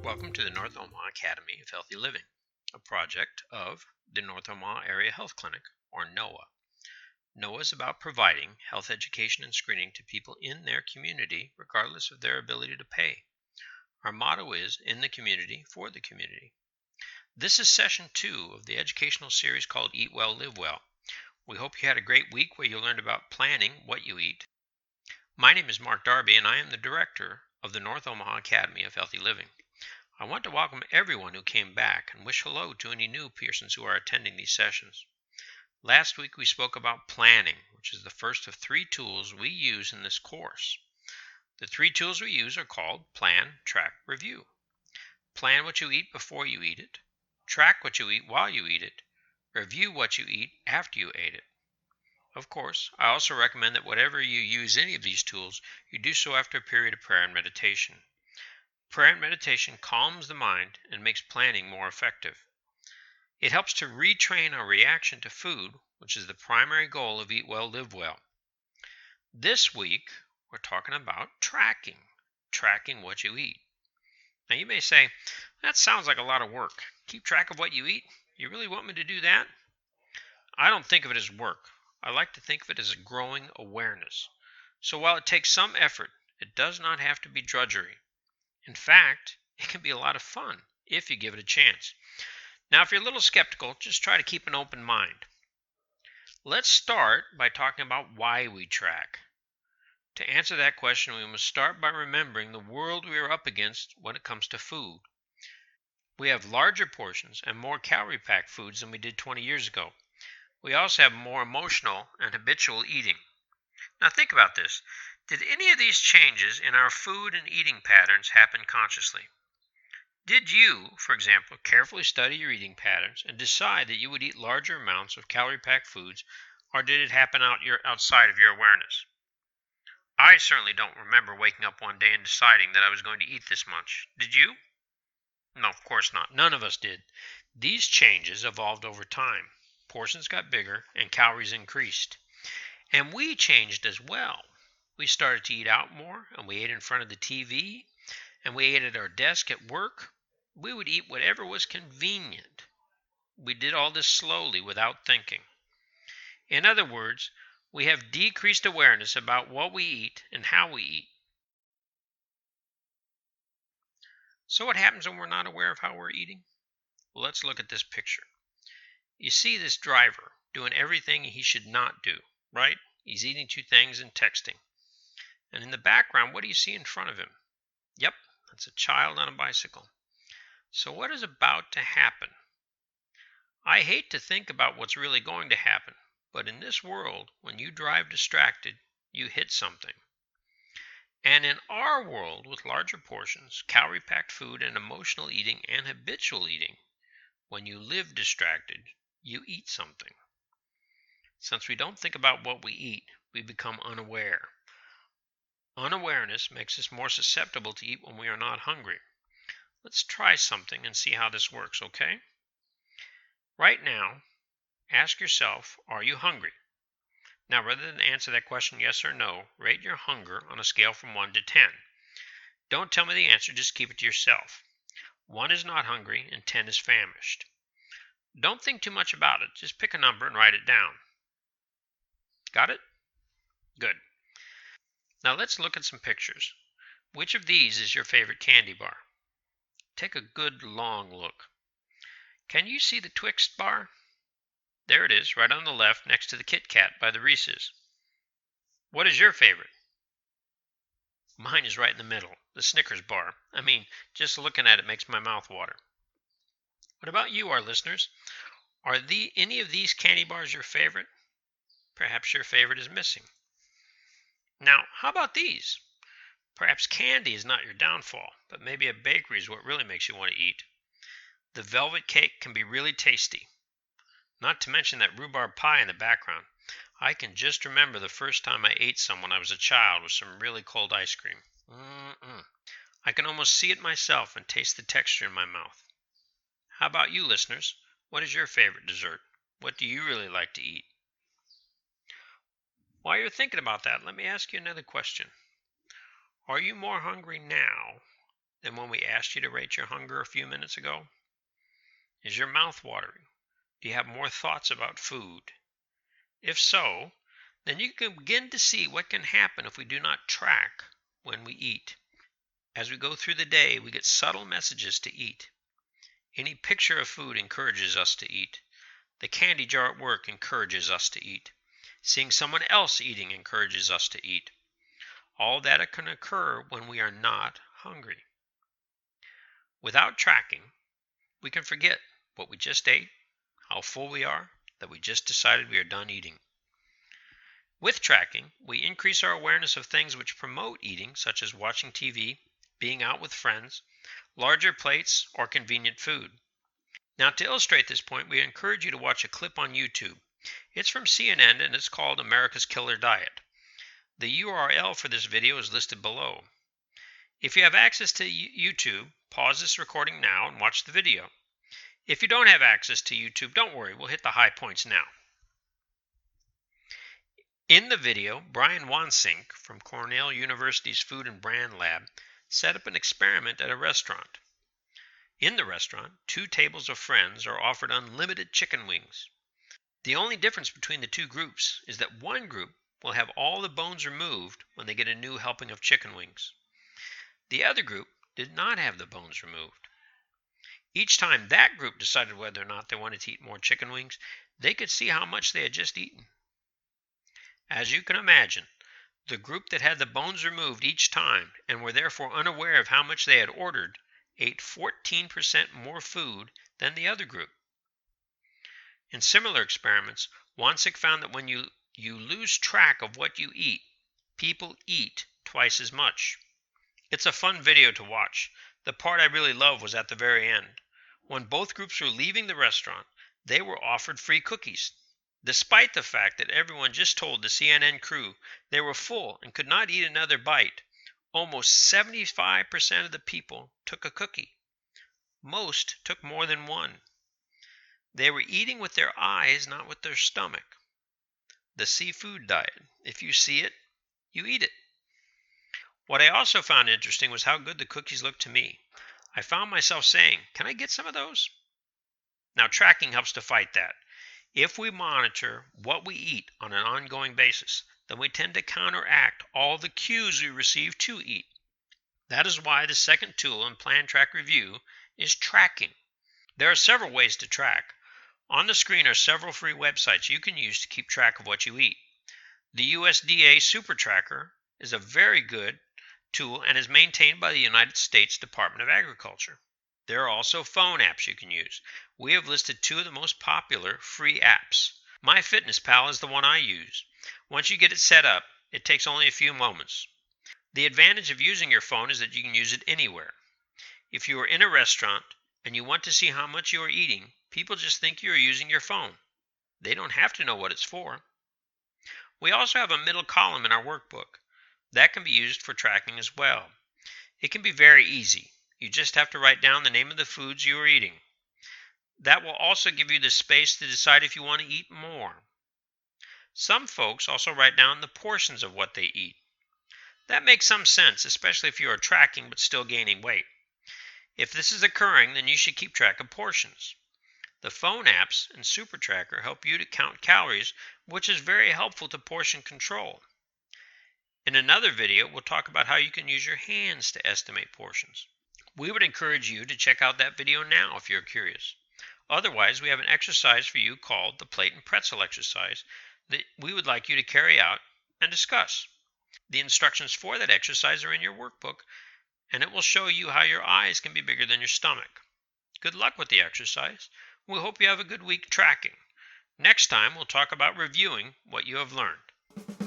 Welcome to the North Omaha Academy of Healthy Living, a project of the North Omaha Area Health Clinic, or NOAA. NOAA is about providing health education and screening to people in their community, regardless of their ability to pay. Our motto is in the community, for the community. This is session 2 of the educational series called Eat Well, Live Well. We hope you had a great week where you learned about planning what you eat. My name is Mark Darby, and I am the director of the North Omaha Academy of Healthy Living. I want to welcome everyone who came back and wish hello to any new persons who are attending these sessions. Last week we spoke about planning, which is the first of 3 tools we use in this course. The 3 tools we use are called Plan, Track, Review. Plan what you eat before you eat it. Track what you eat while you eat it. Review what you eat after you ate it. Of course, I also recommend that whatever you use any of these tools, you do so after a period of prayer and meditation. Prayer and meditation calms the mind and makes planning more effective. It helps to retrain our reaction to food, which is the primary goal of Eat Well, Live Well. This week, we're talking about tracking what you eat. Now you may say, that sounds like a lot of work. Keep track of what you eat? You really want me to do that? I don't think of it as work. I like to think of it as a growing awareness. So while it takes some effort, it does not have to be drudgery. In fact, it can be a lot of fun if you give it a chance. Now, if you're a little skeptical, just try to keep an open mind. Let's start by talking about why we track. To answer that question, we must start by remembering the world we are up against when it comes to food. We have larger portions and more calorie-packed foods than we did 20 years ago. We also have more emotional and habitual eating. Now think about this. Did any of these changes in our food and eating patterns happen consciously? Did you, for example, carefully study your eating patterns and decide that you would eat larger amounts of calorie-packed foods, or did it happen outside of your awareness? I certainly don't remember waking up one day and deciding that I was going to eat this much. Did you? No, of course not. None of us did. These changes evolved over time. Portions got bigger and calories increased. And we changed as well. We started to eat out more, and we ate in front of the TV, and we ate at our desk at work. We would eat whatever was convenient. We did all this slowly without thinking. In other words, we have decreased awareness about what we eat and how we eat. So what happens when we're not aware of how we're eating? Well, let's look at this picture. You see this driver doing everything he should not do, right? He's eating 2 things and texting. And in the background, what do you see in front of him? Yep, that's a child on a bicycle. So what is about to happen? I hate to think about what's really going to happen, but in this world, when you drive distracted, you hit something. And in our world, with larger portions, calorie-packed food, and emotional eating and habitual eating, when you live distracted, you eat something. Since we don't think about what we eat, we become unaware. Unawareness makes us more susceptible to eat when we are not hungry. Let's try something and see how this works, okay? Right now, ask yourself, are you hungry? Now, rather than answer that question yes or no, rate your hunger on a scale from 1 to 10. Don't tell me the answer, just keep it to yourself. 1 is not hungry and 10 is famished. Don't think too much about it, just pick a number and write it down. Got it? Good. Now let's look at some pictures. Which of these is your favorite candy bar? Take a good long look. Can you see the Twix bar? There it is, right on the left next to the Kit Kat by the Reese's. What is your favorite? Mine is right in the middle, the Snickers bar. I mean, just looking at it makes my mouth water. What about you, our listeners? Are any of these candy bars your favorite? Perhaps your favorite is missing. Now, how about these? Perhaps candy is not your downfall, but maybe a bakery is what really makes you want to eat. The velvet cake can be really tasty. Not to mention that rhubarb pie in the background. I can just remember the first time I ate some when I was a child with some really cold ice cream. I can almost see it myself and taste the texture in my mouth. How about you, listeners? What is your favorite dessert? What do you really like to eat? While you're thinking about that, let me ask you another question. Are you more hungry now than when we asked you to rate your hunger a few minutes ago? Is your mouth watering? Do you have more thoughts about food? If so, then you can begin to see what can happen if we do not track when we eat. As we go through the day, we get subtle messages to eat. Any picture of food encourages us to eat. The candy jar at work encourages us to eat. Seeing someone else eating encourages us to eat. All that can occur when we are not hungry. Without tracking, we can forget what we just ate, how full we are, that we just decided we are done eating. With tracking, we increase our awareness of things which promote eating, such as watching TV, being out with friends, larger plates, or convenient food. Now, to illustrate this point, we encourage you to watch a clip on YouTube. It's from CNN and it's called America's Killer Diet. The URL for this video is listed below. If you have access to YouTube, pause this recording now and watch the video. If you don't have access to YouTube, don't worry, we'll hit the high points now. In the video, Brian Wansink from Cornell University's Food and Brand Lab set up an experiment at a restaurant. In the restaurant, 2 tables of friends are offered unlimited chicken wings. The only difference between the 2 groups is that one group will have all the bones removed when they get a new helping of chicken wings. The other group did not have the bones removed. Each time that group decided whether or not they wanted to eat more chicken wings, they could see how much they had just eaten. As you can imagine, the group that had the bones removed each time and were therefore unaware of how much they had ordered ate 14% more food than the other group. In similar experiments, Wansink found that when you lose track of what you eat, people eat twice as much. It's a fun video to watch. The part I really loved was at the very end. When both groups were leaving the restaurant, they were offered free cookies. Despite the fact that everyone just told the CNN crew they were full and could not eat another bite, almost 75% of the people took a cookie. Most took more than one. They were eating with their eyes, not with their stomach. The seafood diet. If you see it, you eat it. What I also found interesting was how good the cookies looked to me. I found myself saying, "Can I get some of those?" Now, tracking helps to fight that. If we monitor what we eat on an ongoing basis, then we tend to counteract all the cues we receive to eat. That is why the second tool in Plan, Track, Review is tracking. There are several ways to track. On the screen are several free websites you can use to keep track of what you eat. The USDA Super Tracker is a very good tool and is maintained by the United States Department of Agriculture. There are also phone apps you can use. We have listed 2 of the most popular free apps. MyFitnessPal is the one I use. Once you get it set up, it takes only a few moments. The advantage of using your phone is that you can use it anywhere. If you are in a restaurant and you want to see how much you are eating, people just think you are using your phone. They don't have to know what it's for. We also have a middle column in our workbook. That can be used for tracking as well. It can be very easy. You just have to write down the name of the foods you are eating. That will also give you the space to decide if you want to eat more. Some folks also write down the portions of what they eat. That makes some sense, especially if you are tracking but still gaining weight. If this is occurring, then you should keep track of portions. The phone apps and Super Tracker help you to count calories, which is very helpful to portion control. In another video, we'll talk about how you can use your hands to estimate portions. We would encourage you to check out that video now if you're curious. Otherwise, we have an exercise for you called the plate and pretzel exercise that we would like you to carry out and discuss. The instructions for that exercise are in your workbook, and it will show you how your eyes can be bigger than your stomach. Good luck with the exercise. We hope you have a good week tracking. Next time, we'll talk about reviewing what you have learned.